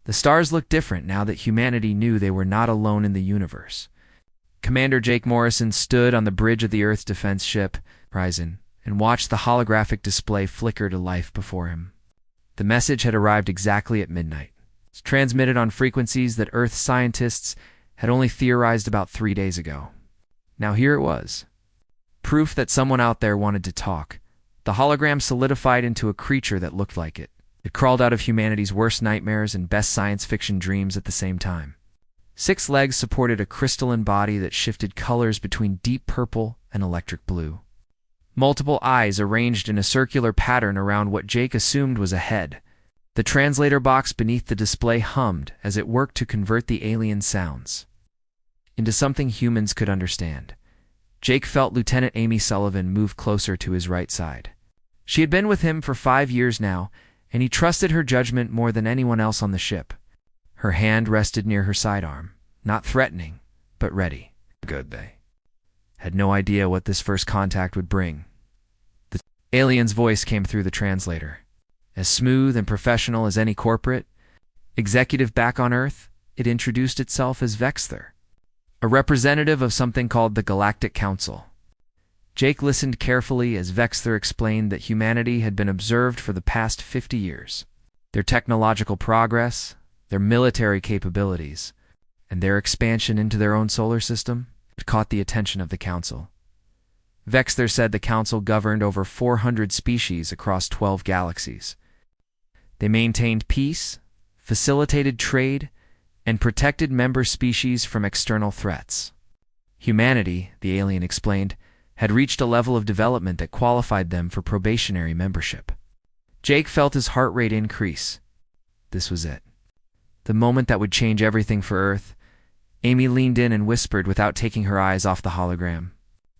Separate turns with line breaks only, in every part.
The stars looked different now that humanity knew they were not alone in the universe. Commander Jake Morrison stood on the bridge of the Earth's defense ship, Horizon, and watched the holographic display flicker to life before him. The message had arrived exactly at midnight. It's transmitted on frequencies that Earth scientists had only theorized about 3 days ago. Now here it was. Proof that someone out there wanted to talk. The hologram solidified into a creature that looked like it. It crawled out of humanity's worst nightmares and best science fiction dreams at the same time. 6 legs supported a crystalline body that shifted colors between deep purple and electric blue. Multiple eyes arranged in a circular pattern around what Jake assumed was a head. The translator box beneath the display hummed as it worked to convert the alien sounds into something humans could understand. Jake felt Lieutenant Amy Sullivan move closer to his right side. She had been with him for 5 years now, and he trusted her judgment more than anyone else on the ship. Her hand rested near her sidearm, not threatening, but ready. Good, they had no idea what this first contact would bring. The alien's voice came through the translator. As smooth and professional as any corporate executive back on Earth, it introduced itself as Vexther, a representative of something called the Galactic Council. Jake listened carefully as Vexther explained that humanity had been observed for the past 50 years. Their technological progress, their military capabilities, and their expansion into their own solar system had caught the attention of the Council. Vexther said the Council governed over 400 species across 12 galaxies. They maintained peace, facilitated trade, and protected member species from external threats. Humanity, the alien explained, had reached a level of development that qualified them for probationary membership. Jake felt his heart rate increase. This was it. The moment that would change everything for Earth. Amy leaned in and whispered without taking her eyes off the hologram.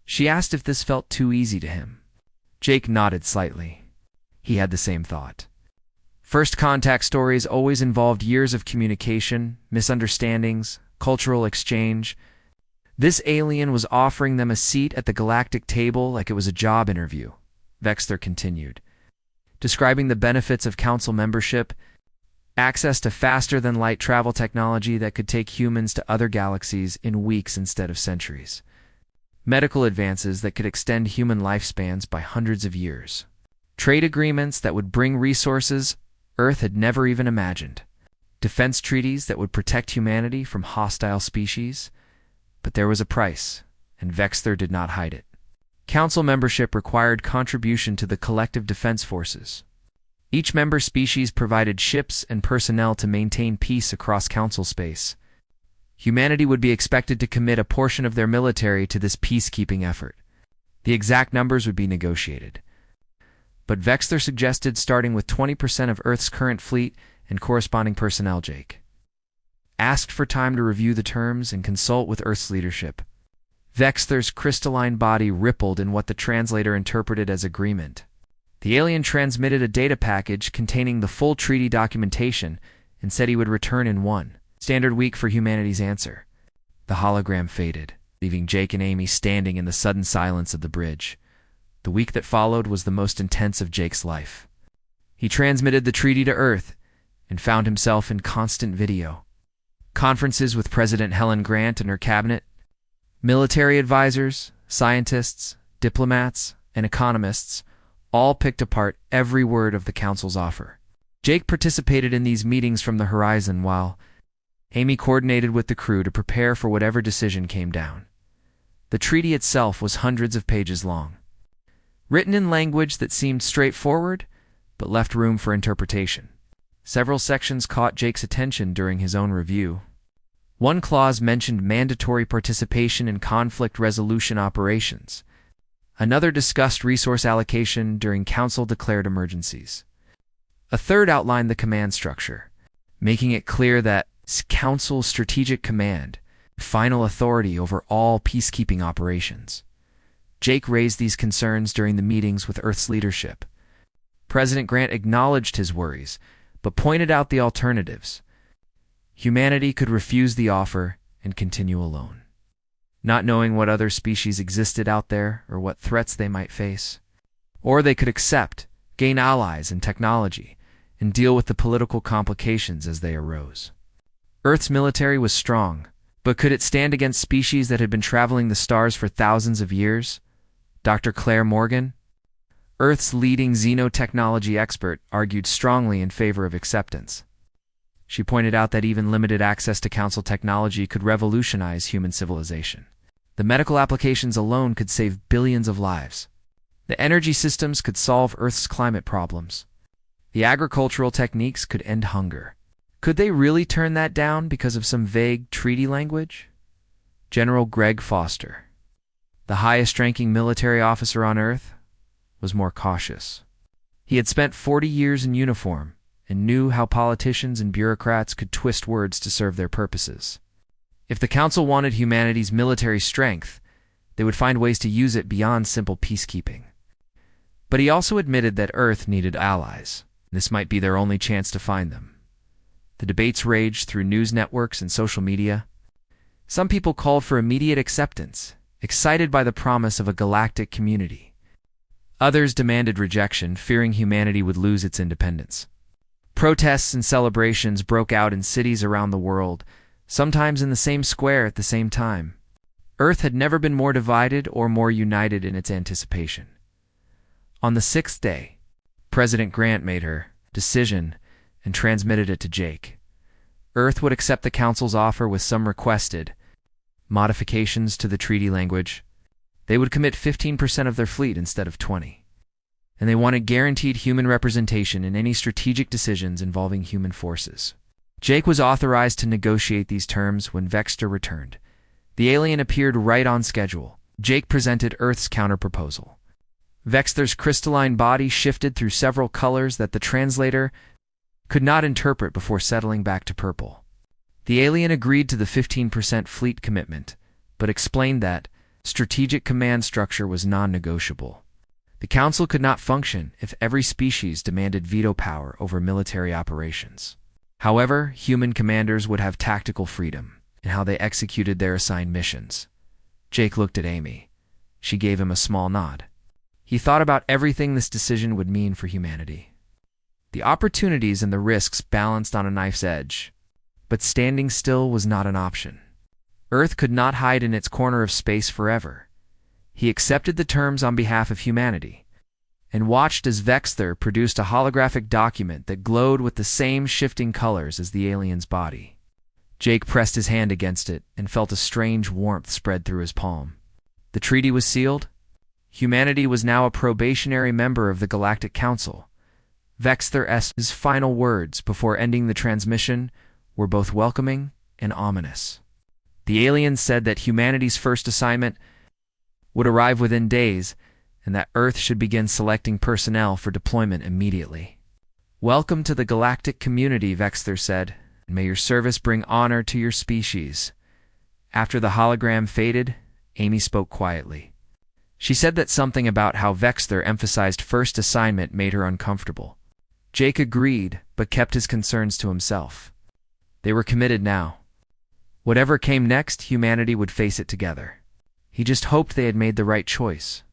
She asked if this felt too easy to him. Jake nodded slightly. He had the same thought. First contact stories always involved years of communication, misunderstandings, cultural exchange. This alien was offering them a seat at the galactic table like it was a job interview, Vexther continued, describing the benefits of council membership, access to faster-than-light travel technology that could take humans to other galaxies in weeks instead of centuries, medical advances that could extend human lifespans by hundreds of years, trade agreements that would bring resources Earth had never even imagined, defense treaties that would protect humanity from hostile species. But there was a price, and Vexther did not hide it. Council membership required contribution to the collective defense forces. Each member species provided ships and personnel to maintain peace across Council space. Humanity would be expected to commit a portion of their military to this peacekeeping effort. The exact numbers would be negotiated. But Vexther suggested starting with 20% of Earth's current fleet and corresponding personnel. Jake asked for time to review the terms and consult with Earth's leadership. Vexther's crystalline body rippled in what the translator interpreted as agreement. The alien transmitted a data package containing the full treaty documentation and said he would return in 1 standard week for humanity's answer. The hologram faded, leaving Jake and Amy standing in the sudden silence of the bridge. The week that followed was the most intense of Jake's life. He transmitted the treaty to Earth and found himself in constant video. Conferences with President Helen Grant and her cabinet, military advisors, scientists, diplomats, and economists all picked apart every word of the Council's offer. Jake participated in these meetings from the horizon while Amy coordinated with the crew to prepare for whatever decision came down. The treaty itself was hundreds of pages long, written in language that seemed straightforward but left room for interpretation. Several sections caught Jake's attention during his own review. One clause mentioned mandatory participation in conflict resolution operations. Another discussed resource allocation during Council-declared emergencies. A third outlined the command structure, making it clear that Council's strategic command, final authority over all peacekeeping operations. Jake raised these concerns during the meetings with Earth's leadership. President Grant acknowledged his worries, but pointed out the alternatives. Humanity could refuse the offer and continue alone, not knowing what other species existed out there or what threats they might face. Or they could accept, gain allies and technology, and deal with the political complications as they arose. Earth's military was strong, but could it stand against species that had been traveling the stars for thousands of years? Dr. Claire Morgan, Earth's leading xenotechnology expert, argued strongly in favor of acceptance. She pointed out that even limited access to Council technology could revolutionize human civilization. The medical applications alone could save billions of lives. The energy systems could solve Earth's climate problems. The agricultural techniques could end hunger. Could they really turn that down because of some vague treaty language? General Greg Foster, the highest-ranking military officer on Earth, was more cautious. He had spent 40 years in uniform and knew how politicians and bureaucrats could twist words to serve their purposes. If the Council wanted humanity's military strength, they would find ways to use it beyond simple peacekeeping. But he also admitted that Earth needed allies. This might be their only chance to find them. The debates raged through news networks and social media. Some people called for immediate acceptance, excited by the promise of a galactic community. Others demanded rejection, fearing humanity would lose its independence. Protests and celebrations broke out in cities around the world, sometimes in the same square at the same time. Earth had never been more divided or more united in its anticipation. On the sixth day, President Grant made her decision and transmitted it to Jake. Earth would accept the Council's offer with some requested modifications to the treaty language. They would commit 15% of their fleet instead of 20%. And they wanted guaranteed human representation in any strategic decisions involving human forces. Jake was authorized to negotiate these terms when Vexter returned. The alien appeared right on schedule. Jake presented Earth's counterproposal. Vexter's crystalline body shifted through several colors that the translator could not interpret before settling back to purple. The alien agreed to the 15% fleet commitment, but explained that strategic command structure was non-negotiable. The Council could not function if every species demanded veto power over military operations. However, human commanders would have tactical freedom in how they executed their assigned missions. Jake looked at Amy. She gave him a small nod. He thought about everything this decision would mean for humanity. The opportunities and the risks balanced on a knife's edge, but standing still was not an option. Earth could not hide in its corner of space forever. He accepted the terms on behalf of humanity and watched as Vexter produced a holographic document that glowed with the same shifting colors as the alien's body. Jake pressed his hand against it and felt a strange warmth spread through his palm. The treaty was sealed. Humanity was now a probationary member of the Galactic Council. Vexter's final words before ending the transmission were both welcoming and ominous. The alien said that humanity's first assignment would arrive within days, and that Earth should begin selecting personnel for deployment immediately. "Welcome to the galactic community," Vexter said, "and may your service bring honor to your species." After the hologram faded, Amy spoke quietly. She said that something about how Vexter emphasized first assignment made her uncomfortable. Jake agreed, but kept his concerns to himself. They were committed now. Whatever came next, humanity would face it together. He just hoped they had made the right choice.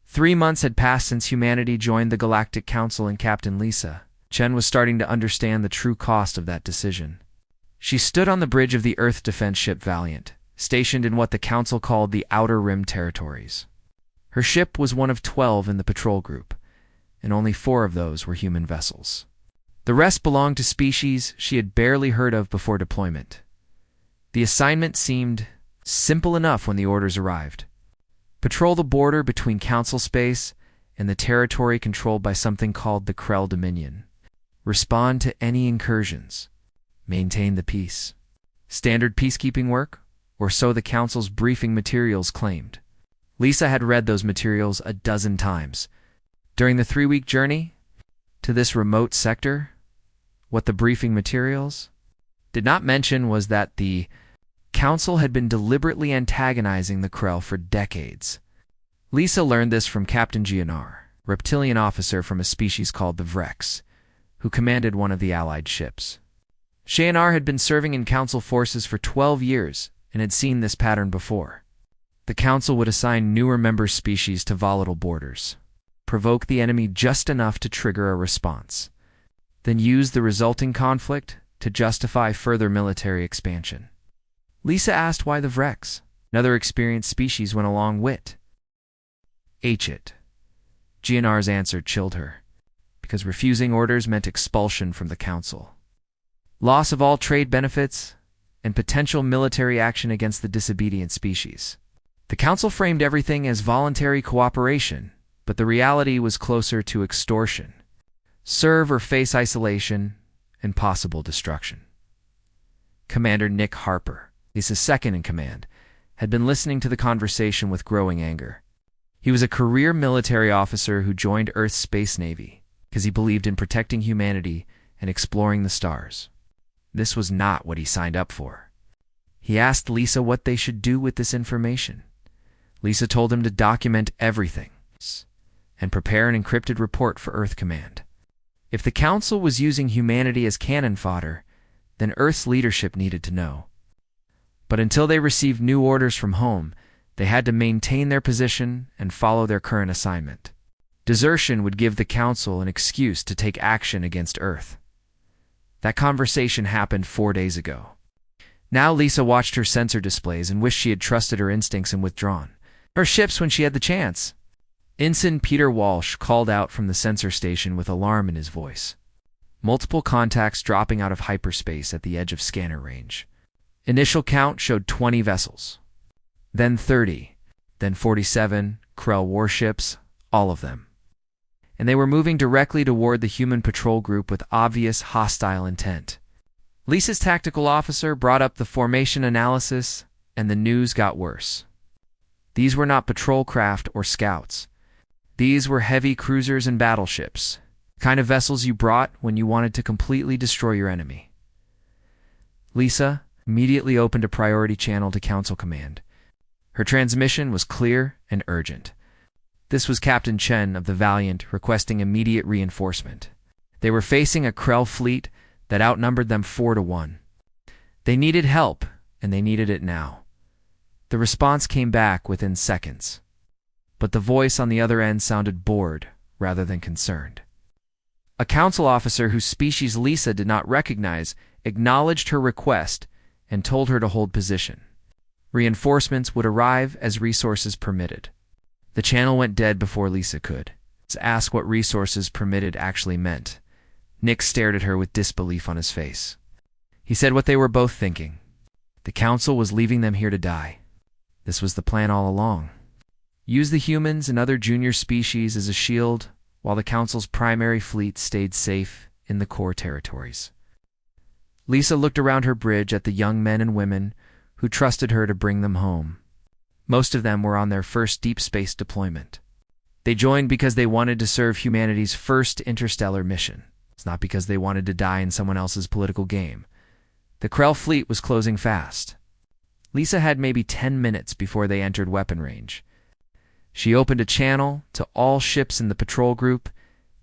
3 months had passed since humanity joined the Galactic Council and Captain Lisa. Chen was starting to understand the true cost of that decision. She stood on the bridge of the Earth defense ship Valiant, stationed in what the Council called the Outer Rim territories. Her ship was one of 12 in the patrol group, and only 4 of those were human vessels. The rest belonged to species she had barely heard of before deployment. The assignment seemed simple enough when the orders arrived. Patrol the border between Council space and the territory controlled by something called the Krell Dominion. Respond to any incursions. Maintain the peace. Standard peacekeeping work, or so the Council's briefing materials claimed. Lisa had read those materials a dozen times. During the 3-week journey to this remote sector, what the briefing materials did not mention was that the Council had been deliberately antagonizing the Krell for decades. Lisa learned this from Captain Gianar, reptilian officer from a species called the Vrex, who commanded one of the Allied ships. Gianar had been serving in Council forces for 12 years and had seen this pattern before. The Council would assign newer member species to volatile borders, provoke the enemy just enough to trigger a response. then use the resulting conflict to justify further military expansion. Lisa asked why the Vrex, another experienced species, went along with it. GNR's answer chilled her, because refusing orders meant expulsion from the council, loss of all trade benefits, and potential military action against the disobedient species. The council framed everything as voluntary cooperation, but the reality was closer to extortion, serve or face isolation, and possible destruction. Commander Nick Harper, Lisa's second in command, had been listening to the conversation with growing anger. He was a career military officer who joined Earth's Space Navy because he believed in protecting humanity and exploring the stars. This was not what he signed up for. He asked Lisa what they should do with this information. Lisa told him to document everything and prepare an encrypted report for Earth Command. If the Council was using humanity as cannon fodder, then Earth's leadership needed to know. But until they received new orders from home, they had to maintain their position and follow their current assignment. Desertion would give the Council an excuse to take action against Earth. That conversation happened 4 days ago. Now Lisa watched her sensor displays and wished she had trusted her instincts and withdrawn her ships when she had the chance. Ensign Peter Walsh called out from the sensor station with alarm in his voice. Multiple contacts dropping out of hyperspace at the edge of scanner range. Initial count showed 20 vessels, then 30, then 47 Krell warships, all of them. And they were moving directly toward the human patrol group with obvious hostile intent. Lisa's tactical officer brought up the formation analysis, and the news got worse. These were not patrol craft or scouts. These were heavy cruisers and battleships, the kind of vessels you brought when you wanted to completely destroy your enemy. Lisa immediately opened a priority channel to Council Command. Her transmission was clear and urgent. This was Captain Chen of the Valiant requesting immediate reinforcement. They were facing a Krell fleet that outnumbered them 4-1. They needed help, and they needed it now. The response came back within seconds, but the voice on the other end sounded bored rather than concerned. A council officer whose species Lisa did not recognize acknowledged her request and told her to hold position. Reinforcements would arrive as resources permitted. The channel went dead before Lisa could ask what resources permitted actually meant. Nick stared at her with disbelief on his face. He said what they were both thinking. The council was leaving them here to die. This was the plan all along. Use the humans and other junior species as a shield while the council's primary fleet stayed safe in the core territories. Lisa looked around her bridge at the young men and women who trusted her to bring them home. Most of them were on their first deep space deployment. They joined because they wanted to serve humanity's first interstellar mission. It's not because they wanted to die in someone else's political game. The Krell fleet was closing fast. Lisa had maybe 10 minutes before they entered weapon range. She opened a channel to all ships in the patrol group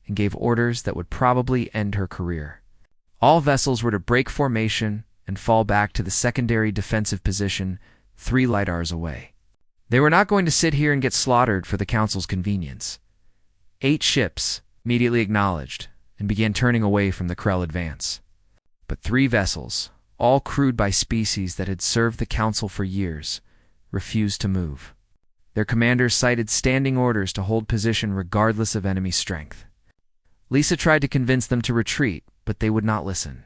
and gave orders that would probably end her career. All vessels were to break formation and fall back to the secondary defensive position 3 lidars away. They were not going to sit here and get slaughtered for the Council's convenience. 8 ships immediately acknowledged and began turning away from the Krell advance. But 3 vessels, all crewed by species that had served the Council for years, refused to move. Their commanders cited standing orders to hold position regardless of enemy strength. Lisa tried to convince them to retreat, but they would not listen.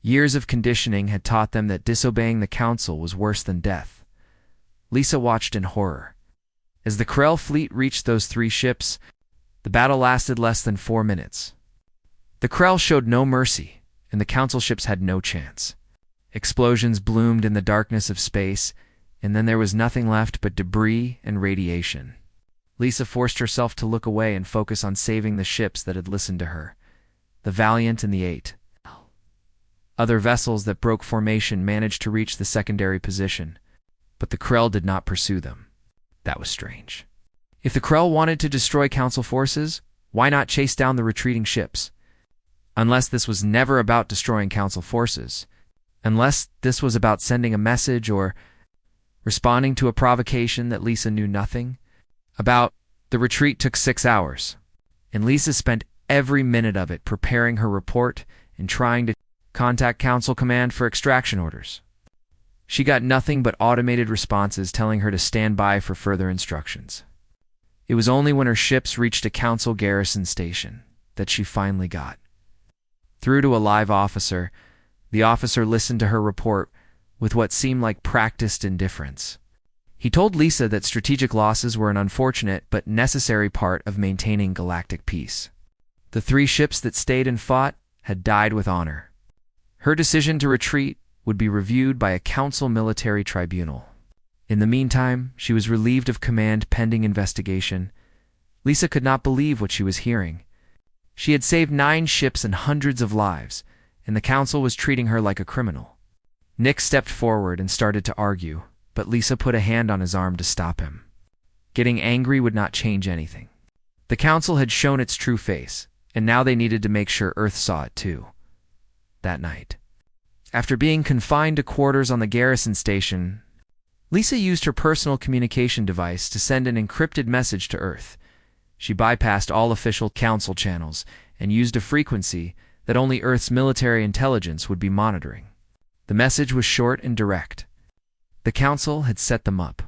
Years of conditioning had taught them that disobeying the Council was worse than death. Lisa watched in horror. As the Krell fleet reached those 3 ships, the battle lasted less than 4 minutes. The Krell showed no mercy, and the Council ships had no chance. Explosions bloomed in the darkness of space, and then there was nothing left but debris and radiation. Lisa forced herself to look away and focus on saving the ships that had listened to her, the Valiant and the 8. Other vessels that broke formation managed to reach the secondary position, but the Krell did not pursue them. That was strange. If the Krell wanted to destroy Council forces, why not chase down the retreating ships? Unless this was never about destroying Council forces. Unless this was about sending a message or responding to a provocation that Lisa knew nothing about. The retreat took 6 hours, and Lisa spent every minute of it preparing her report and trying to contact Council Command for extraction orders. She got nothing but automated responses telling her to stand by for further instructions. It was only when her ships reached a Council garrison station that she finally got through to a live officer. The officer listened to her report with what seemed like practiced indifference. He told Lisa that strategic losses were an unfortunate but necessary part of maintaining galactic peace. The 3 ships that stayed and fought had died with honor. Her decision to retreat would be reviewed by a Council military tribunal. In the meantime, she was relieved of command pending investigation. Lisa could not believe what she was hearing. She had saved 9 ships and hundreds of lives, and the Council was treating her like a criminal. Nick stepped forward and started to argue, but Lisa put a hand on his arm to stop him. Getting angry would not change anything. The Council had shown its true face, and now they needed to make sure Earth saw it too. That night, after being confined to quarters on the garrison station, Lisa used her personal communication device to send an encrypted message to Earth. She bypassed all official Council channels and used a frequency that only Earth's military intelligence would be monitoring. The message was short and direct. The Council had set them up.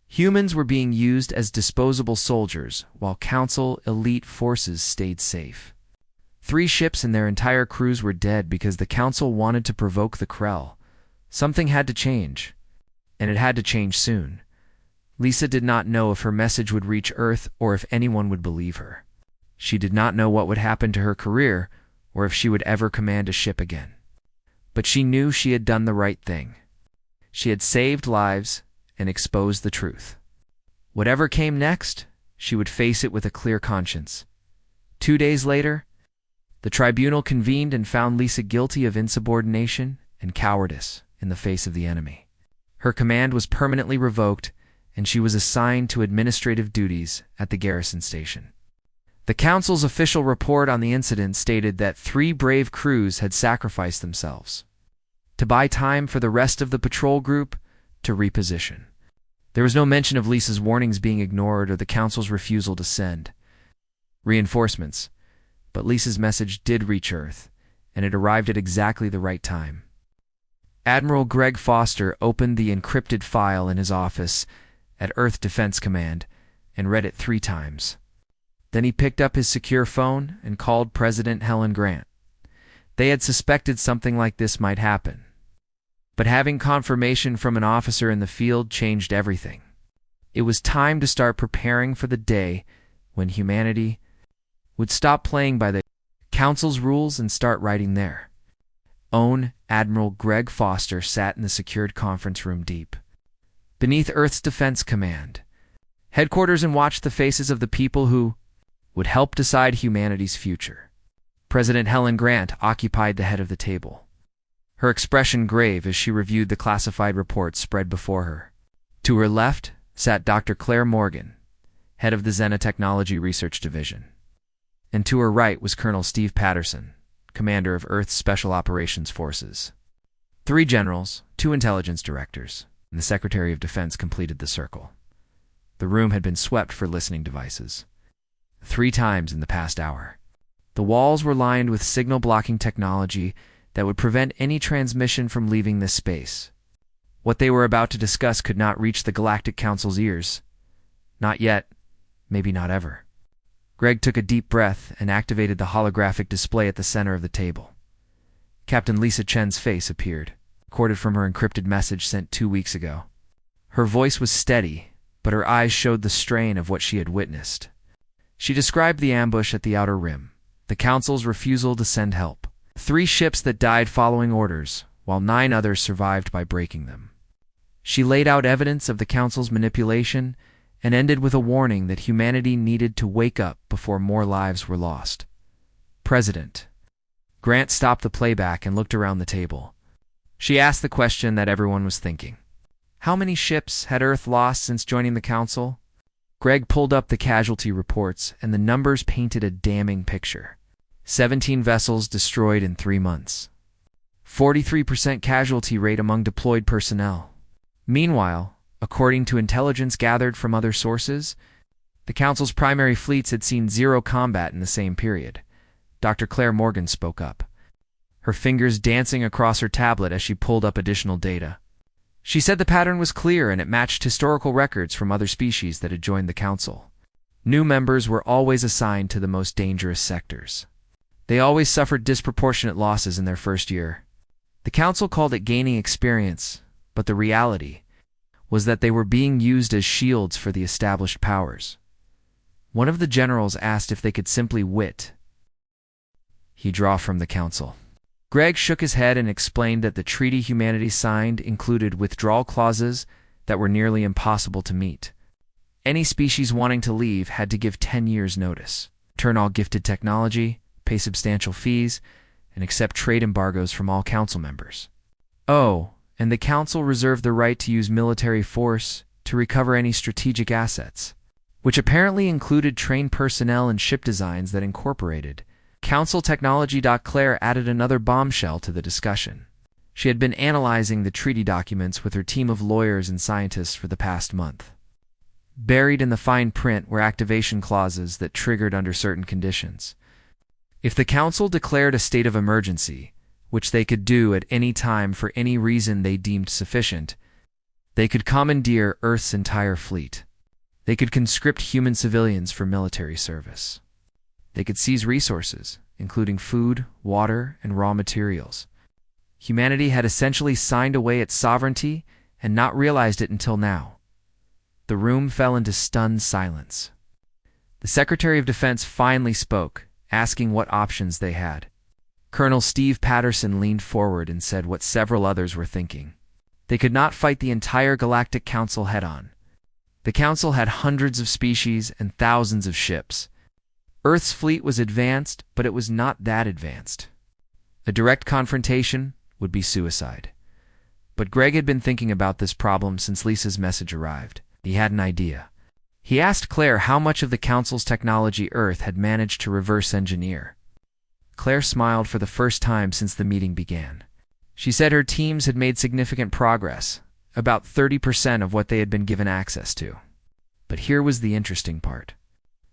Humans were being used as disposable soldiers, while Council elite forces stayed safe. 3 ships and their entire crews were dead because the Council wanted to provoke the Krell. Something had to change, and it had to change soon. Lisa did not know if her message would reach Earth or if anyone would believe her. She did not know what would happen to her career or if she would ever command a ship again. But she knew she had done the right thing. She had saved lives and exposed the truth. Whatever came next, she would face it with a clear conscience. 2 days later, the tribunal convened and found Lisa guilty of insubordination and cowardice in the face of the enemy. Her command was permanently revoked, and she was assigned to administrative duties at the garrison station. The Council's official report on the incident stated that 3 brave crews had sacrificed themselves to buy time for the rest of the patrol group to reposition. There was no mention of Lisa's warnings being ignored or the Council's refusal to send reinforcements, but Lisa's message did reach Earth, and it arrived at exactly the right time. Admiral Greg Foster opened the encrypted file in his office at Earth Defense Command and read it 3 times. Then he picked up his secure phone and called President Helen Grant. They had suspected something like this might happen, but having confirmation from an officer in the field changed everything. It was time to start preparing for the day when humanity would stop playing by the Council's rules and start writing their own. Admiral Greg Foster sat in the secured conference room deep beneath Earth's Defense Command headquarters and watched the faces of the people who would help decide humanity's future. President Helen Grant occupied the head of the table, her expression grave as she reviewed the classified reports spread before her. To her left sat Dr. Claire Morgan, head of the Xenotechnology Research Division, and to her right was Colonel Steve Patterson, commander of Earth's Special Operations Forces. 3 generals, 2 intelligence directors, and the Secretary of Defense completed the circle. The room had been swept for listening devices 3 times in the past hour. The walls were lined with signal-blocking technology that would prevent any transmission from leaving this space. What they were about to discuss could not reach the Galactic Council's ears. Not yet, maybe not ever. Greg took a deep breath and activated the holographic display at the center of the table. Captain Lisa Chen's face appeared, recorded from her encrypted message sent 2 weeks ago. Her voice was steady, but her eyes showed the strain of what she had witnessed. She described the ambush at the outer rim, the Council's refusal to send help, 3 ships that died following orders, while 9 others survived by breaking them. She laid out evidence of the Council's manipulation and ended with a warning that humanity needed to wake up before more lives were lost. President Grant stopped the playback and looked around the table. She asked the question that everyone was thinking. How many ships had Earth lost since joining the Council? Greg pulled up the casualty reports, and the numbers painted a damning picture. 17 vessels destroyed in 3 months. 43% casualty rate among deployed personnel. Meanwhile, according to intelligence gathered from other sources, the Council's primary fleets had seen 0 combat in the same period. Dr. Claire Morgan spoke up, her fingers dancing across her tablet as she pulled up additional data. She said the pattern was clear and it matched historical records from other species that had joined the council. New members were always assigned to the most dangerous sectors. They always suffered disproportionate losses in their first year. The council called it gaining experience, but the reality was that they were being used as shields for the established powers. One of the generals asked if they could simply withdraw from the council. Greg shook his head and explained that the treaty humanity signed included withdrawal clauses that were nearly impossible to meet. Any species wanting to leave had to give 10 years' notice, return all gifted technology, pay substantial fees, and accept trade embargoes from all council members. Oh, and the council reserved the right to use military force to recover any strategic assets, which apparently included trained personnel and ship designs that incorporated council technology. Claire added another bombshell to the discussion. She had been analyzing the treaty documents with her team of lawyers and scientists for the past month. Buried in the fine print were activation clauses that triggered under certain conditions. If the council declared a state of emergency, which they could do at any time for any reason they deemed sufficient, they could commandeer Earth's entire fleet. They could conscript human civilians for military service. They could seize resources, including food, water, and raw materials. Humanity had essentially signed away its sovereignty and not realized it until now. The room fell into stunned silence. The Secretary of Defense finally spoke, asking what options they had. Colonel Steve Patterson leaned forward and said what several others were thinking. They could not fight the entire Galactic Council head-on. The Council had hundreds of species and thousands of ships. Earth's fleet was advanced, but it was not that advanced. A direct confrontation would be suicide. But Greg had been thinking about this problem since Lisa's message arrived. He had an idea. He asked Claire how much of the Council's technology Earth had managed to reverse engineer. Claire smiled for the first time since the meeting began. She said her teams had made significant progress, about 30% of what they had been given access to. But here was the interesting part.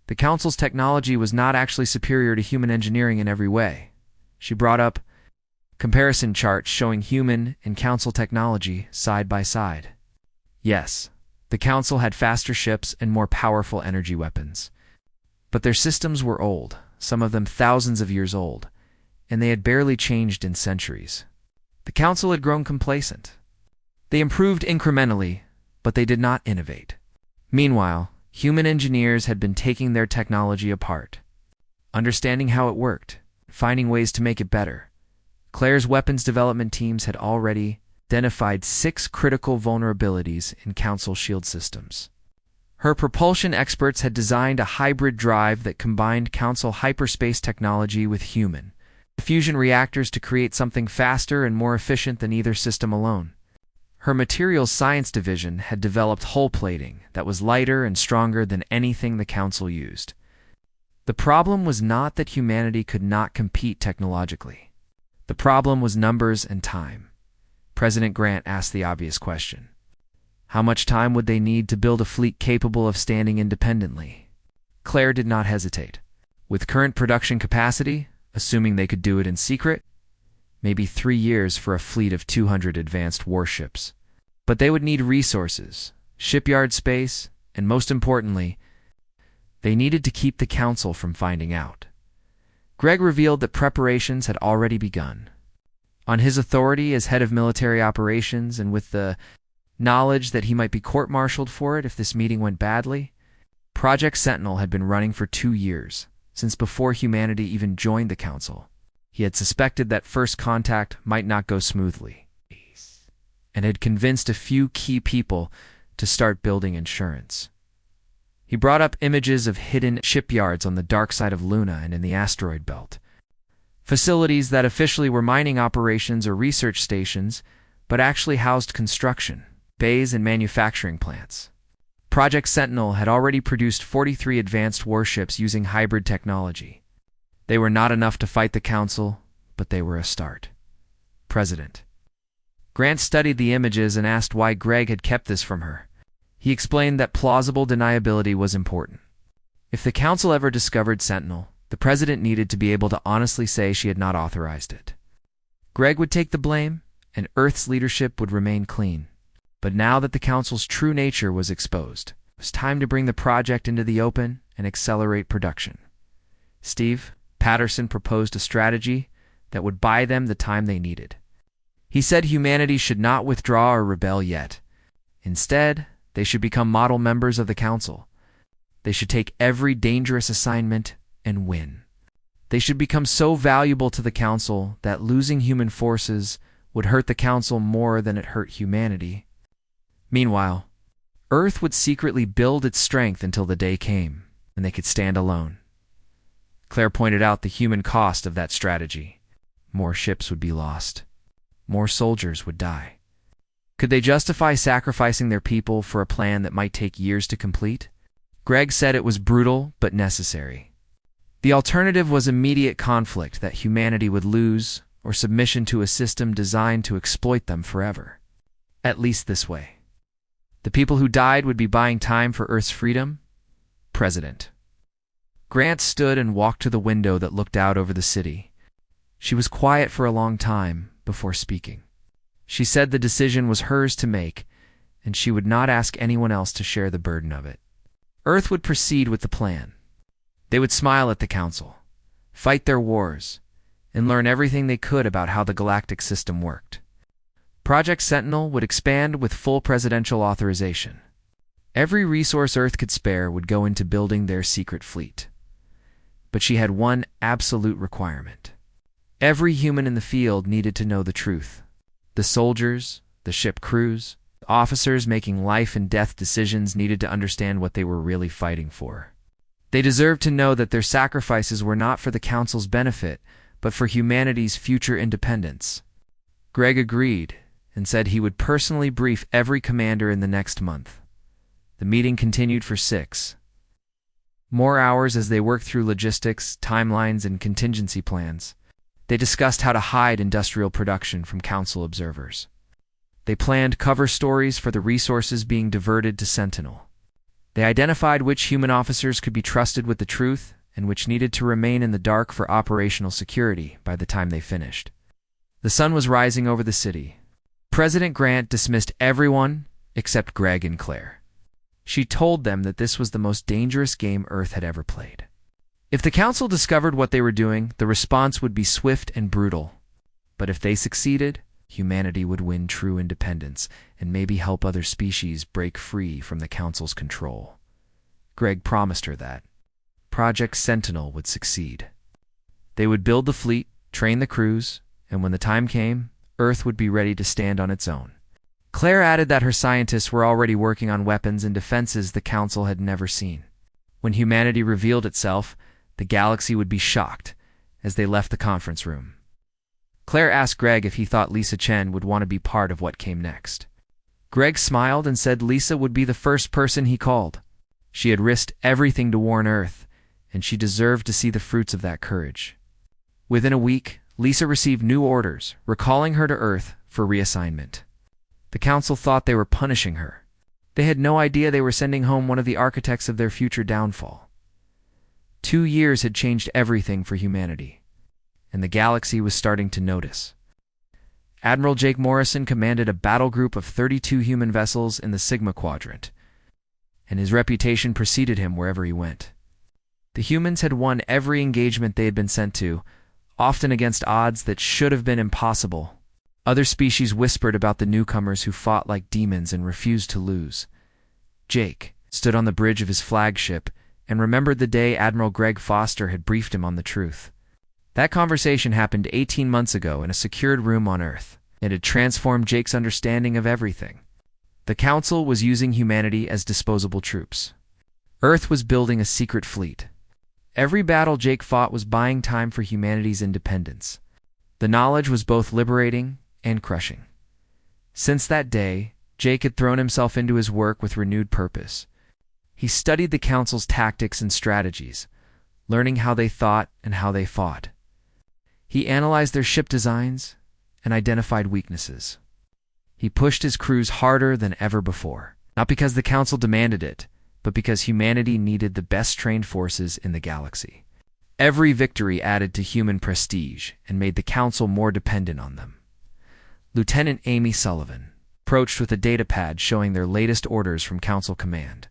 The Council's technology was not actually superior to human engineering in every way. She brought up comparison charts showing human and Council technology side by side. Yes, the Council had faster ships and more powerful energy weapons. But their systems were old, some of them thousands of years old, and they had barely changed in centuries. The Council had grown complacent. They improved incrementally, but they did not innovate. Meanwhile, human engineers had been taking their technology apart, understanding how it worked, finding ways to make it better. Claire's weapons development teams had already identified 6 critical vulnerabilities in Council shield systems. Her propulsion experts had designed a hybrid drive that combined Council hyperspace technology with human fusion reactors to create something faster and more efficient than either system alone. Her materials science division had developed hull plating that was lighter and stronger than anything the Council used. The problem was not that humanity could not compete technologically. The problem was numbers and time. President Grant asked the obvious question. How much time would they need to build a fleet capable of standing independently? Claire did not hesitate. With current production capacity, assuming they could do it in secret, maybe 3 years for a fleet of 200 advanced warships. But they would need resources, shipyard space, and most importantly, they needed to keep the Council from finding out. Greg revealed that preparations had already begun. On his authority as head of military operations and with the knowledge that he might be court-martialed for it if this meeting went badly, Project Sentinel had been running for 2 years, since before humanity even joined the Council. He had suspected that first contact might not go smoothly, and had convinced a few key people to start building insurance. He brought up images of hidden shipyards on the dark side of Luna and in the asteroid belt. Facilities that officially were mining operations or research stations, but actually housed construction, bays, and manufacturing plants. Project Sentinel had already produced 43 advanced warships using hybrid technology. They were not enough to fight the Council, but they were a start. President Grant studied the images and asked why Greg had kept this from her. He explained that plausible deniability was important. If the Council ever discovered Sentinel, The president needed to be able to honestly say she had not authorized it. Greg would take the blame, and Earth's leadership would remain clean. But now that the council's true nature was exposed, it was time to bring the project into the open and accelerate production. Steve Patterson proposed a strategy that would buy them the time they needed. He said humanity should not withdraw or rebel yet. Instead, they should become model members of the council. They should take every dangerous assignment and win. They should become so valuable to the council that losing human forces would hurt the council more than it hurt humanity. Meanwhile, Earth would secretly build its strength until the day came and they could stand alone. Claire pointed out the human cost of that strategy. More ships would be lost. More soldiers would die. Could they justify sacrificing their people for a plan that might take years to complete? Greg said it was brutal but necessary. The alternative was immediate conflict that humanity would lose, or submission to a system designed to exploit them forever. At least this way. The people who died would be buying time for Earth's freedom. President. Grant stood and walked to the window that looked out over the city. She was quiet for a long time before speaking. She said the decision was hers to make, and she would not ask anyone else to share the burden of it. Earth would proceed with the plan. They would smile at the council, fight their wars, and learn everything they could about how the galactic system worked. Project Sentinel would expand with full presidential authorization. Every resource Earth could spare would go into building their secret fleet. But she had one absolute requirement. Every human in the field needed to know the truth. The soldiers, the ship crews, the officers making life and death decisions needed to understand what they were really fighting for. They deserved to know that their sacrifices were not for the Council's benefit, but for humanity's future independence. Greg agreed and said he would personally brief every commander in the next month. The meeting continued for 6 more hours as they worked through logistics, timelines, and contingency plans. They discussed how to hide industrial production from Council observers. They planned cover stories for the resources being diverted to Sentinel. They identified which human officers could be trusted with the truth and which needed to remain in the dark for operational security by the time they finished. The sun was rising over the city. President Grant dismissed everyone except Greg and Claire. She told them that this was the most dangerous game Earth had ever played. If the Council discovered what they were doing, the response would be swift and brutal. But if they succeeded, humanity would win true independence and maybe help other species break free from the Council's control. Greg promised her that Project Sentinel would succeed. They would build the fleet, train the crews, and when the time came, Earth would be ready to stand on its own. Claire added that her scientists were already working on weapons and defenses the Council had never seen. When humanity revealed itself, the galaxy would be shocked as they left the conference room. Claire asked Greg if he thought Lisa Chen would want to be part of what came next. Greg smiled and said Lisa would be the first person he called. She had risked everything to warn Earth, and she deserved to see the fruits of that courage. Within a week, Lisa received new orders, recalling her to Earth for reassignment. The Council thought they were punishing her. They had no idea they were sending home one of the architects of their future downfall. 2 years had changed everything for humanity, and the galaxy was starting to notice. Admiral Jake Morrison commanded a battle group of 32 human vessels in the Sigma Quadrant, and his reputation preceded him wherever he went. The humans had won every engagement they had been sent to, often against odds that should have been impossible. Other species whispered about the newcomers who fought like demons and refused to lose. Jake stood on the bridge of his flagship and remembered the day Admiral Greg Foster had briefed him on the truth. That conversation happened 18 months ago in a secured room on Earth. It had transformed Jake's understanding of everything. The Council was using humanity as disposable troops. Earth was building a secret fleet. Every battle Jake fought was buying time for humanity's independence. The knowledge was both liberating and crushing. Since that day, Jake had thrown himself into his work with renewed purpose. He studied the Council's tactics and strategies, learning how they thought and how they fought. He analyzed their ship designs and identified weaknesses. He pushed his crews harder than ever before, not because the Council demanded it, but because humanity needed the best trained forces in the galaxy. Every victory added to human prestige and made the Council more dependent on them. Lieutenant Amy Sullivan approached with a datapad showing their latest orders from Council Command.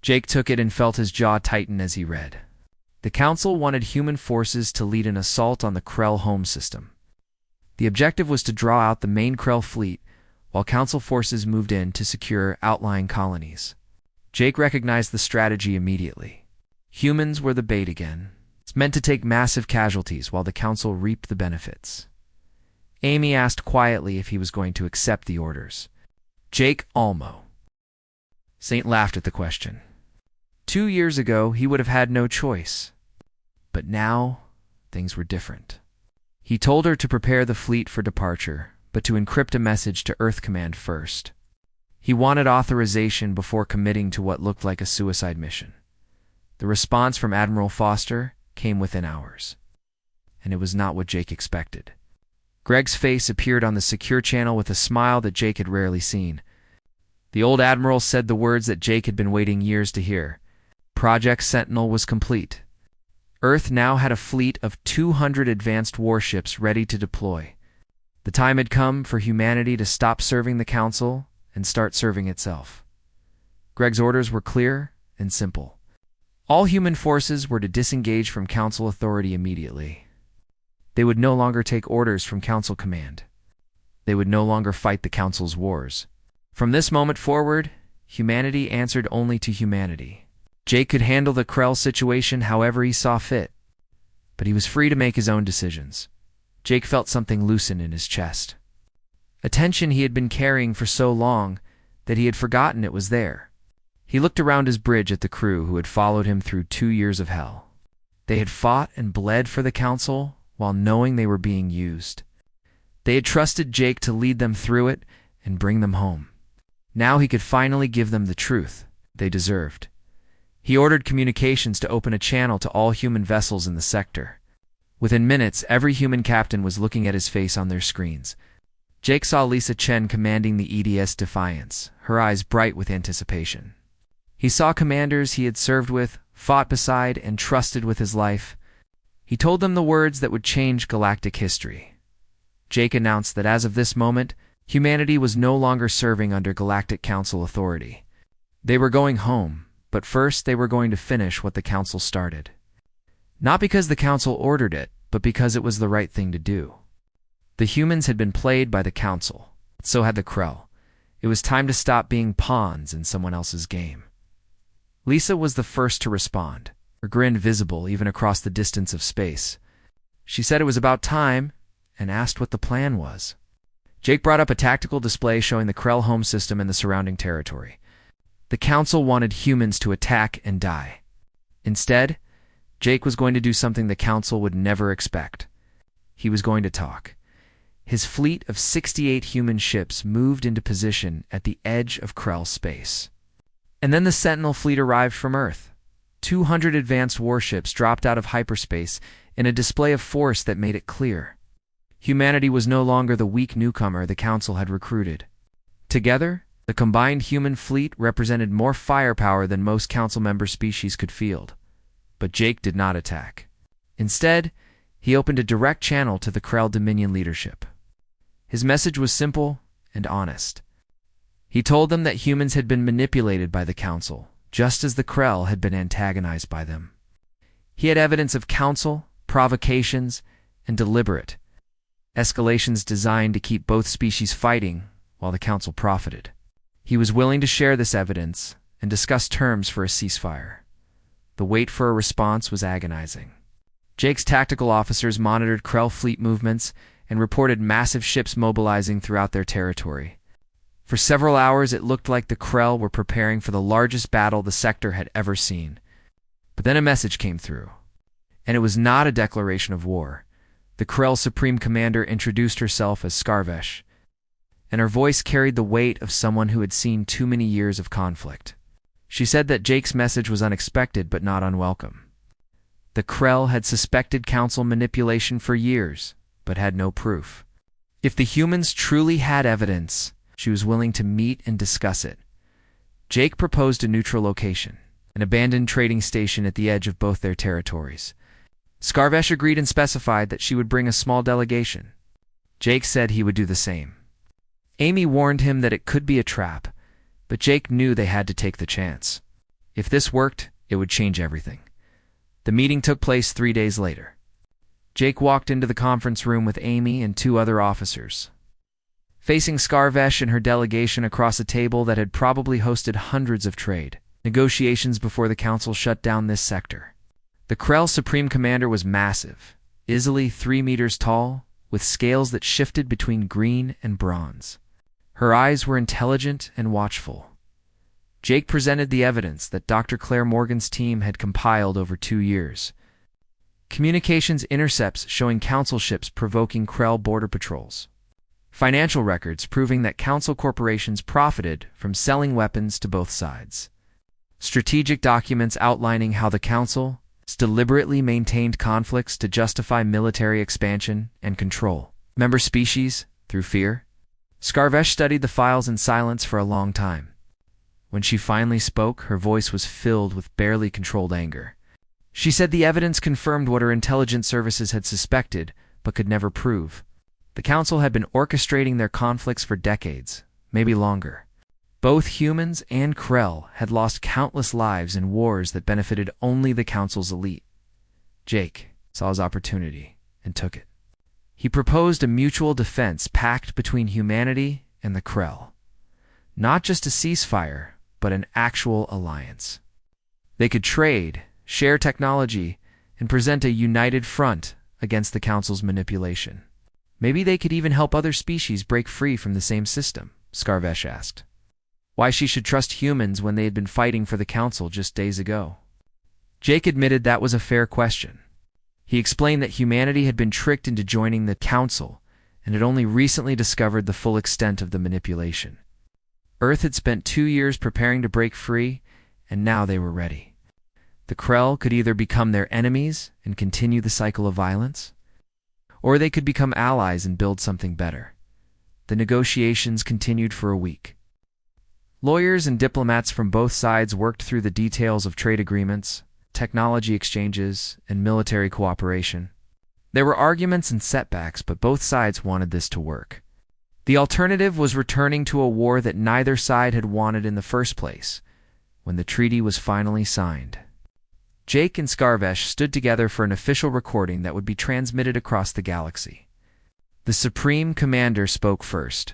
Jake took it and felt his jaw tighten as he read. The Council wanted human forces to lead an assault on the Krell home system. The objective was to draw out the main Krell fleet, while Council forces moved in to secure outlying colonies. Jake recognized the strategy immediately. Humans were the bait again. It's meant to take massive casualties while the Council reaped the benefits. Amy asked quietly if he was going to accept the orders. Jake Almo. Saint laughed at the question. 2 years ago, he would have had no choice. But now, things were different. He told her to prepare the fleet for departure, but to encrypt a message to Earth Command first. He wanted authorization before committing to what looked like a suicide mission. The response from Admiral Foster came within hours. And it was not what Jake expected. Greg's face appeared on the secure channel with a smile that Jake had rarely seen. The old Admiral said the words that Jake had been waiting years to hear. Project Sentinel was complete. Earth now had a fleet of 200 advanced warships ready to deploy. The time had come for humanity to stop serving the Council and start serving itself. Greg's orders were clear and simple. All human forces were to disengage from Council authority immediately. They would no longer take orders from Council Command. They would no longer fight the Council's wars. From this moment forward, humanity answered only to humanity. Jake could handle the Krell situation however he saw fit, but he was free to make his own decisions. Jake felt something loosen in his chest. A tension he had been carrying for so long that he had forgotten it was there. He looked around his bridge at the crew who had followed him through 2 years of hell. They had fought and bled for the Council while knowing they were being used. They had trusted Jake to lead them through it and bring them home. Now he could finally give them the truth they deserved. He ordered communications to open a channel to all human vessels in the sector. Within minutes, every human captain was looking at his face on their screens. Jake saw Lisa Chen commanding the EDS Defiance, her eyes bright with anticipation. He saw commanders he had served with, fought beside, and trusted with his life. He told them the words that would change galactic history. Jake announced that as of this moment, humanity was no longer serving under Galactic Council authority. They were going home. But first, they were going to finish what the Council started. Not because the Council ordered it, but because it was the right thing to do. The humans had been played by the Council. So had the Krell. It was time to stop being pawns in someone else's game. Lisa was the first to respond, her grin visible even across the distance of space. She said it was about time and asked what the plan was. Jake brought up a tactical display showing the Krell home system and the surrounding territory. The Council wanted humans to attack and die. Instead, Jake was going to do something the Council would never expect. He was going to talk. His fleet of 68 human ships moved into position at the edge of Krell space. And then the Sentinel fleet arrived from Earth. 200 advanced warships dropped out of hyperspace in a display of force that made it clear. Humanity was no longer the weak newcomer the Council had recruited. Together, the combined human fleet represented more firepower than most Council member species could field. But Jake did not attack. Instead, he opened a direct channel to the Krell Dominion leadership. His message was simple and honest. He told them that humans had been manipulated by the Council, just as the Krell had been antagonized by them. He had evidence of Council, provocations, and deliberate escalations designed to keep both species fighting while the Council profited. He was willing to share this evidence and discuss terms for a ceasefire. The wait for a response was agonizing. Jake's tactical officers monitored Krell fleet movements and reported massive ships mobilizing throughout their territory. For several hours, it looked like the Krell were preparing for the largest battle the sector had ever seen. But then a message came through. And it was not a declaration of war. The Krell Supreme Commander introduced herself as Scarvesh, and her voice carried the weight of someone who had seen too many years of conflict. She said that Jake's message was unexpected but not unwelcome. The Krell had suspected Council manipulation for years, but had no proof. If the humans truly had evidence, she was willing to meet and discuss it. Jake proposed a neutral location, an abandoned trading station at the edge of both their territories. Scarvesh agreed and specified that she would bring a small delegation. Jake said he would do the same. Amy warned him that it could be a trap, but Jake knew they had to take the chance. If this worked, it would change everything. The meeting took place 3 days later. Jake walked into the conference room with Amy and 2 other officers. Facing Scarvesh and her delegation across a table that had probably hosted hundreds of trade negotiations before the council shut down this sector. The Krell Supreme Commander was massive, easily 3 meters tall, with scales that shifted between green and bronze. Her eyes were intelligent and watchful. Jake presented the evidence that Dr. Claire Morgan's team had compiled over 2 years. Communications intercepts showing council ships provoking Krell border patrols. Financial records proving that council corporations profited from selling weapons to both sides. Strategic documents outlining how the council deliberately maintained conflicts to justify military expansion and control member species through fear. Scarvesh studied the files in silence for a long time. When she finally spoke, her voice was filled with barely controlled anger. She said the evidence confirmed what her intelligence services had suspected but could never prove. The council had been orchestrating their conflicts for decades, maybe longer. Both humans and Krell had lost countless lives in wars that benefited only the council's elite. Jake saw his opportunity and took it. He proposed a mutual defense pact between humanity and the Krell. Not just a ceasefire, but an actual alliance. They could trade, share technology, and present a united front against the council's manipulation. Maybe they could even help other species break free from the same system, Scarvesh asked. Why she should trust humans when they had been fighting for the council just days ago. Jake admitted that was a fair question. He explained that humanity had been tricked into joining the council and had only recently discovered the full extent of the manipulation. Earth had spent 2 years preparing to break free, and now they were ready. The Krell could either become their enemies and continue the cycle of violence, or they could become allies and build something better. The negotiations continued for a week. Lawyers and diplomats from both sides worked through the details of trade agreements, technology exchanges, and military cooperation. There were arguments and setbacks, but both sides wanted this to work. The alternative was returning to a war that neither side had wanted in the first place, when the treaty was finally signed. Jake and Scarvesh stood together for an official recording that would be transmitted across the galaxy. The Supreme Commander spoke first,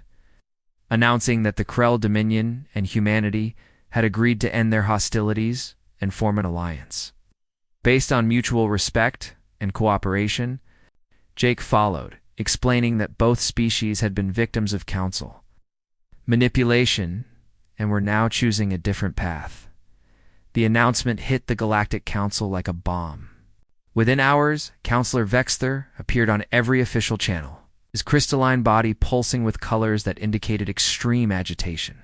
announcing that the Krell Dominion and humanity had agreed to end their hostilities and form an alliance. Based on mutual respect and cooperation, Jake followed, explaining that both species had been victims of council manipulation and were now choosing a different path. The announcement hit the Galactic Council like a bomb. Within hours, Counselor Vexter appeared on every official channel, his crystalline body pulsing with colors that indicated extreme agitation.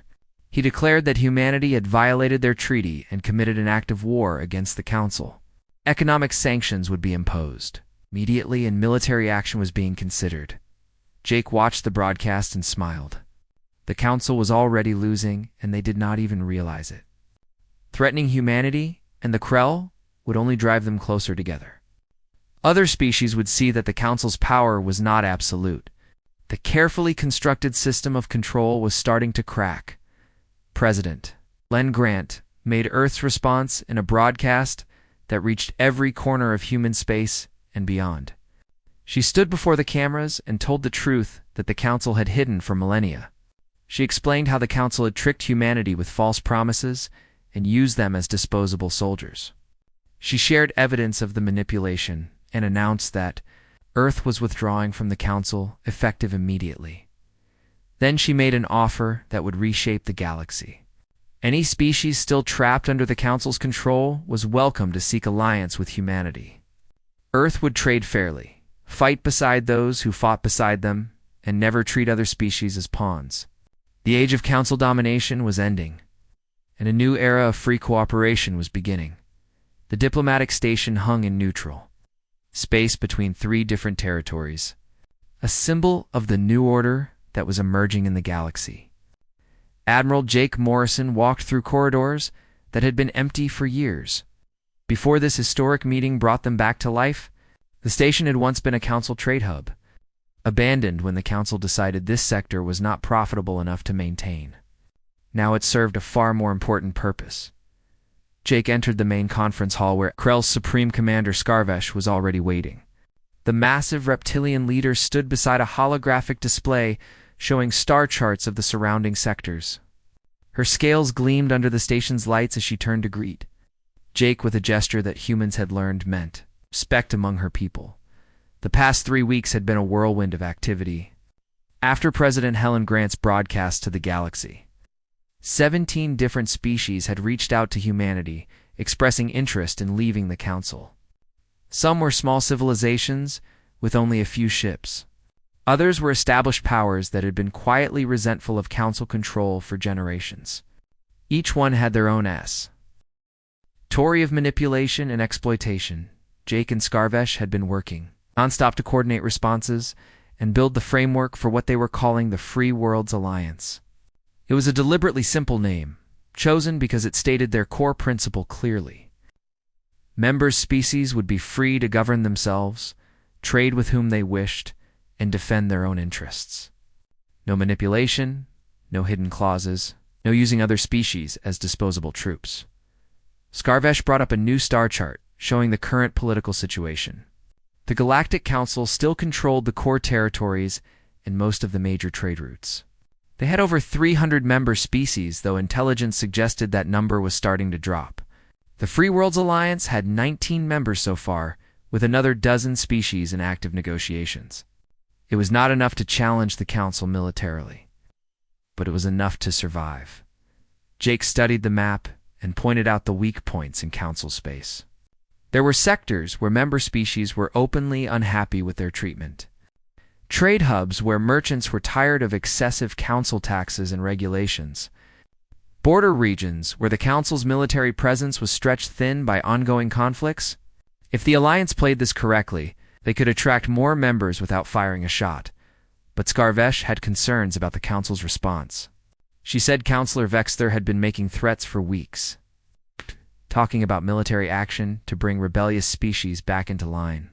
He declared that humanity had violated their treaty and committed an act of war against the Council. Economic sanctions would be imposed immediately, and military action was being considered. Jake watched the broadcast and smiled. The Council was already losing, and they did not even realize it. Threatening humanity and the Krell would only drive them closer together. Other species would see that the Council's power was not absolute. The carefully constructed system of control was starting to crack. President Len Grant made Earth's response in a broadcast that reached every corner of human space and beyond. She stood before the cameras and told the truth that the Council had hidden for millennia. She explained how the Council had tricked humanity with false promises and used them as disposable soldiers. She shared evidence of the manipulation and announced that Earth was withdrawing from the Council, effective immediately. Then she made an offer that would reshape the galaxy. Any species still trapped under the Council's control was welcome to seek alliance with humanity. Earth would trade fairly, fight beside those who fought beside them, and never treat other species as pawns. The age of Council domination was ending, and a new era of free cooperation was beginning. The diplomatic station hung in neutral space between 3 different territories, a symbol of the new order that was emerging in the galaxy. Admiral Jake Morrison walked through corridors that had been empty for years. Before this historic meeting brought them back to life, The station had once been a council trade hub, abandoned when the council decided this sector was not profitable enough to maintain. Now it served a far more important purpose. Jake entered the main conference hall where Krell's Supreme Commander Scarvesh was already waiting. The massive reptilian leader stood beside a holographic display showing star charts of the surrounding sectors. Her scales gleamed under the station's lights as she turned to greet Jake with a gesture that humans had learned meant respect among her people. The past 3 weeks had been a whirlwind of activity. After President Helen Grant's broadcast to the galaxy, 17 different species had reached out to humanity, expressing interest in leaving the Council. Some were small civilizations with only a few ships. Others were established powers that had been quietly resentful of Council control for generations. Each one had their own story of manipulation and exploitation. Jake and Scarvesh had been working nonstop to coordinate responses and build the framework for what they were calling the Free Worlds Alliance. It was a deliberately simple name, chosen because it stated their core principle clearly. Member species would be free to govern themselves, trade with whom they wished, and defend their own interests. No manipulation, no hidden clauses, no using other species as disposable troops. Scarvesh brought up a new star chart showing the current political situation. The Galactic Council still controlled the core territories and most of the major trade routes. They had over 300 member species, though intelligence suggested that number was starting to drop. The Free Worlds Alliance had 19 members so far, with another dozen species in active negotiations. It was not enough to challenge the Council militarily, but it was enough to survive. Jake studied the map and pointed out the weak points in Council space. There were sectors where member species were openly unhappy with their treatment. Trade hubs where merchants were tired of excessive council taxes and regulations. Border regions where the council's military presence was stretched thin by ongoing conflicts. If the alliance played this correctly, they could attract more members without firing a shot. But Scarvesh had concerns about the council's response. She said Councillor Vexter had been making threats for weeks, talking about military action to bring rebellious species back into line.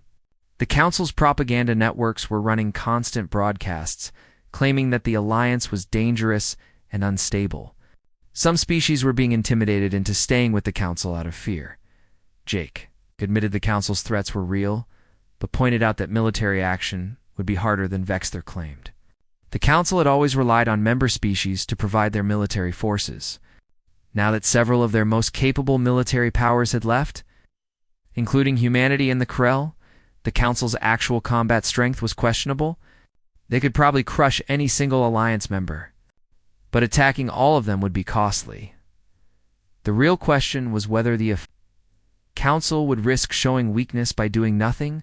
The Council's propaganda networks were running constant broadcasts, claiming that the alliance was dangerous and unstable. Some species were being intimidated into staying with the Council out of fear. Jake admitted the Council's threats were real, but pointed out that military action would be harder than Vexter claimed. The Council had always relied on member species to provide their military forces. Now that several of their most capable military powers had left, including humanity and the Krell, the Council's actual combat strength was questionable. They could probably crush any single alliance member, but attacking all of them would be costly. The real question was whether the Council would risk showing weakness by doing nothing,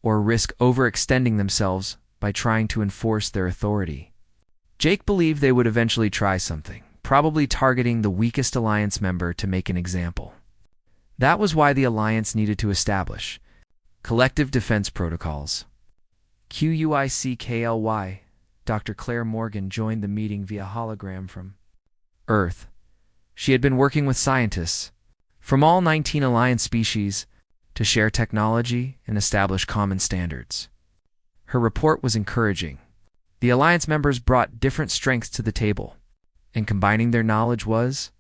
or risk overextending themselves by trying to enforce their authority. Jake believed they would eventually try something, probably targeting the weakest alliance member to make an example. That was why the alliance needed to establish collective defense protocols. QUICKLY. Dr. Claire Morgan joined the meeting via hologram from Earth. She had been working with scientists from all 19 alliance species to share technology and establish common standards. Her report was encouraging. The alliance members brought different strengths to the table, and combining their knowledge was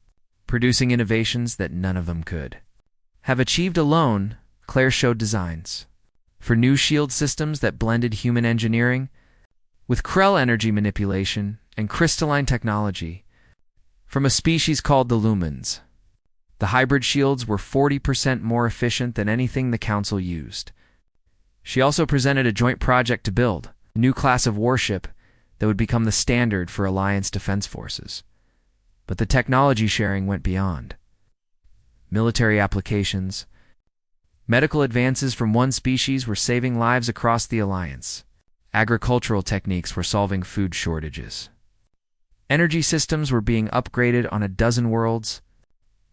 producing innovations that none of them could have achieved alone. Claire showed designs for new shield systems that blended human engineering with Krell energy manipulation and crystalline technology from a species called the Lumens. The hybrid shields were 40% more efficient than anything the Council used. She also presented a joint project to build a new class of warship that would become the standard for Alliance defense forces. But the technology sharing went beyond military applications. Medical advances from one species were saving lives across the Alliance. Agricultural techniques were solving food shortages. Energy systems were being upgraded on a dozen worlds.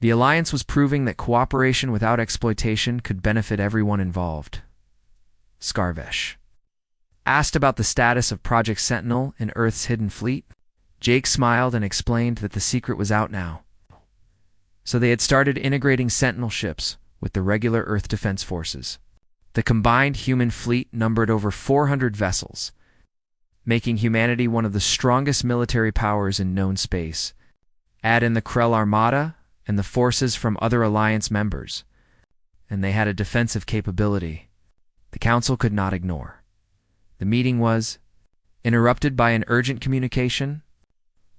The Alliance was proving that cooperation without exploitation could benefit everyone involved. Scarvesh asked about the status of Project Sentinel and Earth's hidden fleet. Jake smiled and explained that the secret was out now. So they had started integrating Sentinel ships with the regular Earth defense forces. The combined human fleet numbered over 400 vessels, making humanity one of the strongest military powers in known space. Add in the Krell Armada and the forces from other Alliance members, and they had a defensive capability the Council could not ignore. The meeting was interrupted by an urgent communication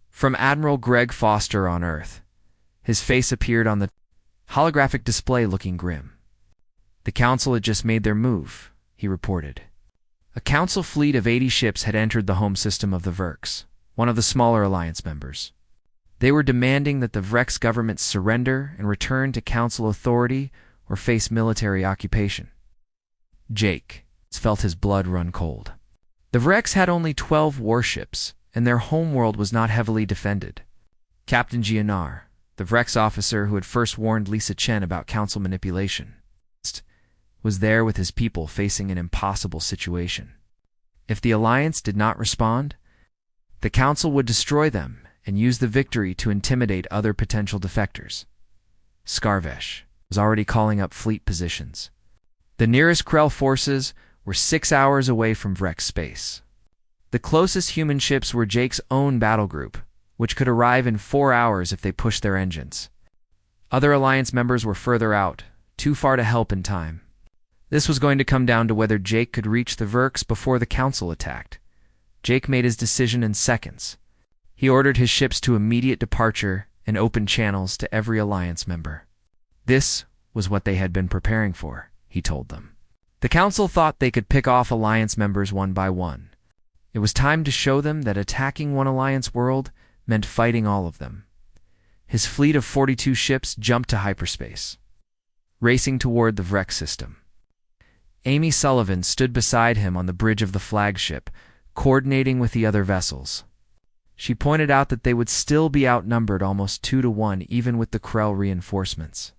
from Admiral Greg Foster on Earth. His face appeared on the holographic display looking grim. The Council had just made their move, he reported. A Council fleet of 80 ships had entered the home system of the Verks, one of the smaller Alliance members. They were demanding that the Vrex government surrender and return to Council authority or face military occupation. Jake felt his blood run cold. The Vrex had only 12 warships, and their homeworld was not heavily defended. Captain Gianar, the Vrex officer who had first warned Lisa Chen about Council manipulation, was there with his people facing an impossible situation. If the Alliance did not respond, the Council would destroy them and use the victory to intimidate other potential defectors. Skarvesh was already calling up fleet positions. The nearest Krell forces were 6 hours away from Vrex space. The closest human ships were Jake's own battle group, which could arrive in 4 hours if they pushed their engines. Other Alliance members were further out, too far to help in time. This was going to come down to whether Jake could reach the Verks before the Council attacked. Jake made his decision in seconds. He ordered his ships to immediate departure and opened channels to every Alliance member. This was what they had been preparing for, he told them. The Council thought they could pick off Alliance members one by one. It was time to show them that attacking one Alliance world meant fighting all of them. His fleet of 42 ships jumped to hyperspace, racing toward the Vrex system. Amy Sullivan stood beside him on the bridge of the flagship, coordinating with the other vessels. She pointed out that they would still be outnumbered almost 2-1 even with the Krell reinforcements.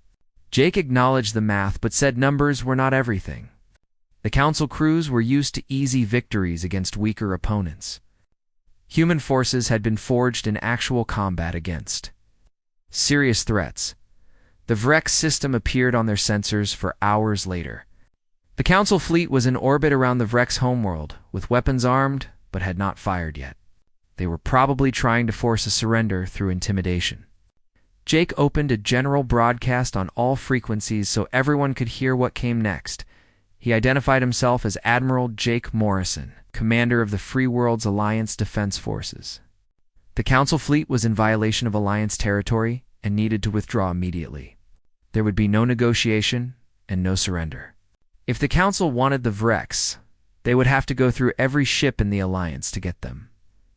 Jake acknowledged the math but said numbers were not everything. The Council crews were used to easy victories against weaker opponents. Human forces had been forged in actual combat against serious threats. The Vrex system appeared on their sensors for hours later. The Council fleet was in orbit around the Vrex homeworld, with weapons armed, but had not fired yet. They were probably trying to force a surrender through intimidation. Jake opened a general broadcast on all frequencies so everyone could hear what came next. He identified himself as Admiral Jake Morrison, commander of the Free World's Alliance Defense Forces. The Council fleet was in violation of Alliance territory and needed to withdraw immediately. There would be no negotiation and no surrender. If the Council wanted the Vrex, they would have to go through every ship in the Alliance to get them.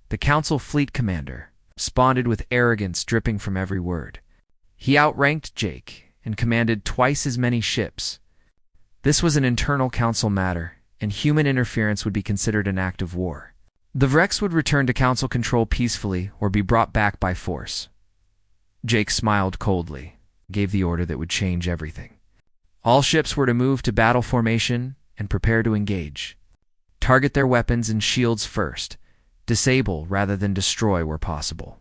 The Council fleet commander responded with arrogance dripping from every word. He outranked Jake and commanded twice as many ships. This was an internal Council matter, and human interference would be considered an act of war. The Vrex would return to Council control peacefully or be brought back by force. Jake smiled coldly, gave the order that would change everything. All ships were to move to battle formation and prepare to engage. Target their weapons and shields first. Disable rather than destroy where possible.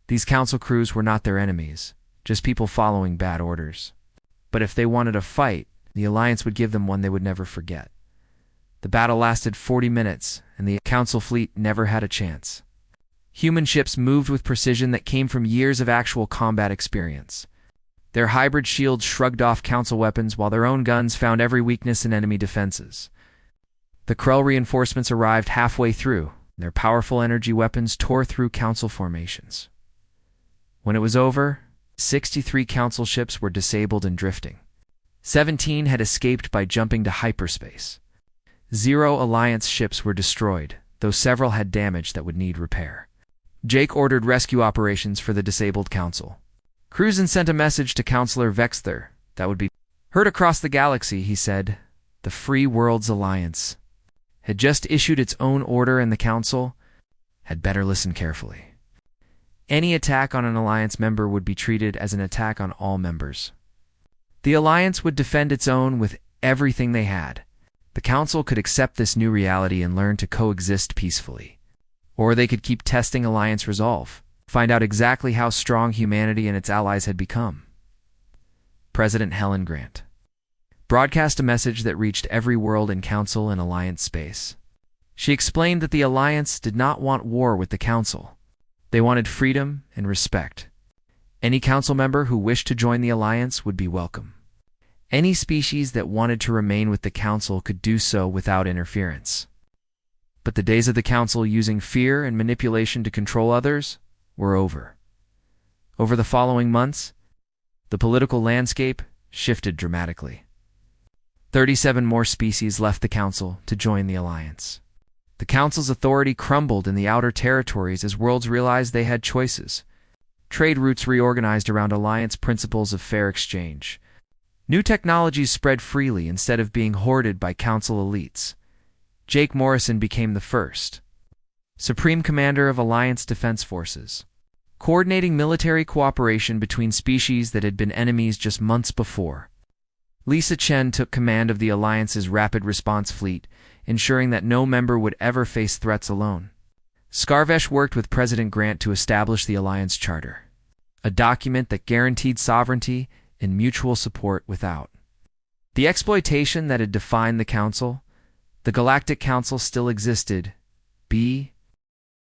These Council crews were not their enemies, just people following bad orders. But if they wanted a fight, the Alliance would give them one they would never forget. The battle lasted 40 minutes, and the Council fleet never had a chance. Human ships moved with precision that came from years of actual combat experience. Their hybrid shields shrugged off Council weapons while their own guns found every weakness in enemy defenses. The Krell reinforcements arrived halfway through. Their powerful energy weapons tore through Council formations. When it was over, 63 Council ships were disabled and drifting. 17 had escaped by jumping to hyperspace. 0 Alliance ships were destroyed, though several had damage that would need repair. Jake ordered rescue operations for the disabled Council. Cruzen sent a message to Counselor Vexther that would be heard across the galaxy. He said, "The Free World's Alliance had just issued its own order, and the Council had better listen carefully. Any attack on an Alliance member would be treated as an attack on all members. The Alliance would defend its own with everything they had. The Council could accept this new reality and learn to coexist peacefully. Or they could keep testing Alliance resolve, find out exactly how strong humanity and its allies had become." President Helen Grant. broadcast a message that reached every world in Council and Alliance space. She explained that the Alliance did not want war with the Council. They wanted freedom and respect. Any Council member who wished to join the Alliance would be welcome. Any species that wanted to remain with the Council could do so without interference. But the days of the Council using fear and manipulation to control others were over. Over the following months, the political landscape shifted dramatically. 37 more species left the Council to join the Alliance. The Council's authority crumbled in the outer territories as worlds realized they had choices. Trade routes reorganized around Alliance principles of fair exchange. New technologies spread freely instead of being hoarded by Council elites. Jake Morrison became the first Supreme Commander of Alliance Defense Forces, coordinating military cooperation between species that had been enemies just months before. Lisa Chen took command of the Alliance's Rapid Response Fleet, ensuring that no member would ever face threats alone. Scarvesh worked with President Grant to establish the Alliance Charter, a document that guaranteed sovereignty and mutual support without the exploitation that had defined the Council. The Galactic Council still existed,